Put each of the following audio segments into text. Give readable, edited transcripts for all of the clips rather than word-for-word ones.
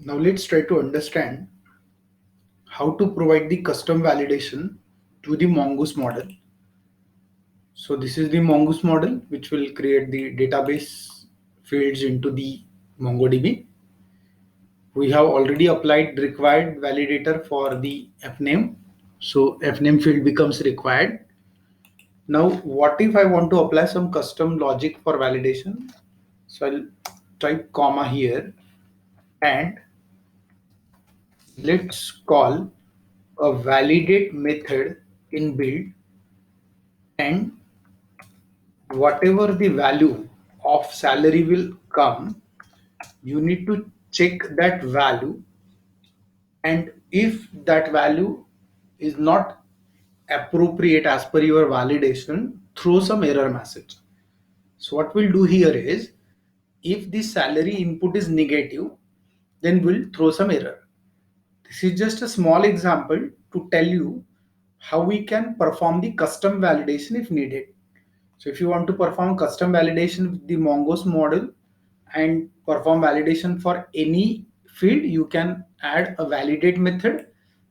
Now let's try to understand how to provide the custom validation to the Mongoose model. So this is the Mongoose model which will create the database fields into the MongoDB. We have already applied required validator for the fname. So fname field becomes required. Now what if I want to apply some custom logic for validation? So I'll type comma here and let's call a validate method in build, and whatever the value of salary will come, you need to check that value, and if that value is not appropriate as per your validation, throw some error message. So what we'll do here is, if the salary input is negative, then we'll throw some error. This is just a small example to tell you how we can perform the custom validation if needed. So if you want to perform custom validation with the Mongoose model and perform validation for any field, you can add a validate method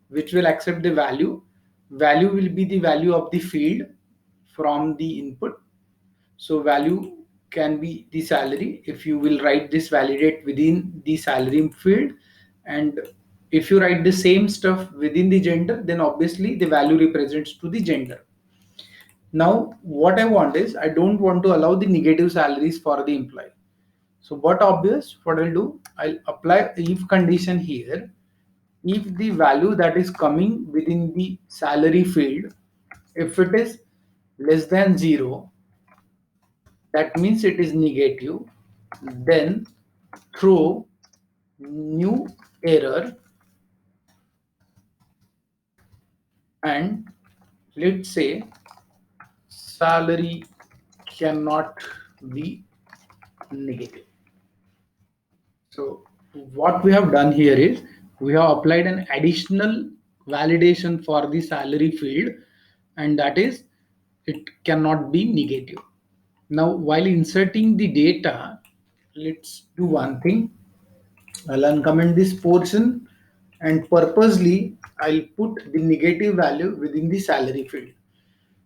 which will accept the value. Value will be the value of the field from the input. So value can be the salary if you will write this validate within the salary field, and if you write the same stuff within the gender, then obviously the value represents to the gender. Now what I want is, I don't want to allow the negative salaries for the employee. So what obvious, what I'll do, I'll apply if condition here. If the value that is coming within the salary field, if it is less than 0, that means it is negative, then throw new error, and let's say salary cannot be negative. So what we have done here is, we have applied an additional validation for the salary field, and that is, it cannot be negative. Now while inserting the data, let's do one thing. I'll uncomment this portion, and purposely I'll put the negative value within the salary field.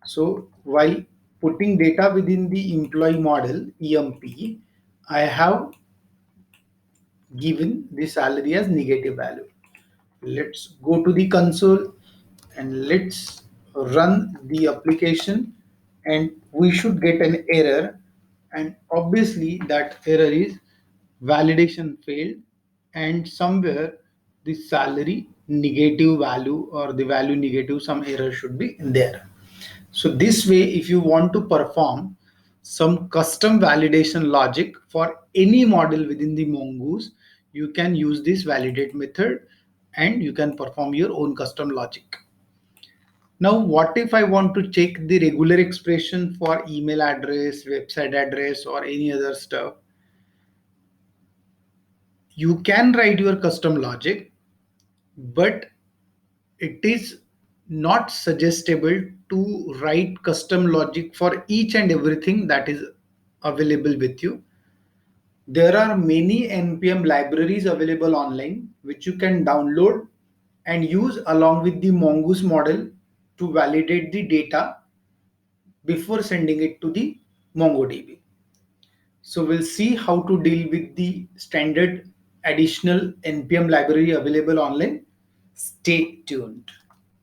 So while putting data within the employee model EMP, I have given the salary as negative value. Let's go to the console and let's run the application, and we should get an error, and obviously that error is validation failed, and somewhere the salary negative value or the value negative, some error should be there. So this way, if you want to perform some custom validation logic for any model within the Mongoose, you can use this validate method and you can perform your own custom logic. Now, what if I want to check the regular expression for email address, website address, or any other stuff? You can write your custom logic, but it is not suggestible to write custom logic for each and everything that is available with you. There are many npm libraries available online which you can download and use along with the Mongoose model to validate the data before sending it to the MongoDB. So we'll see how to deal with the standard additional npm library available online. Stay tuned.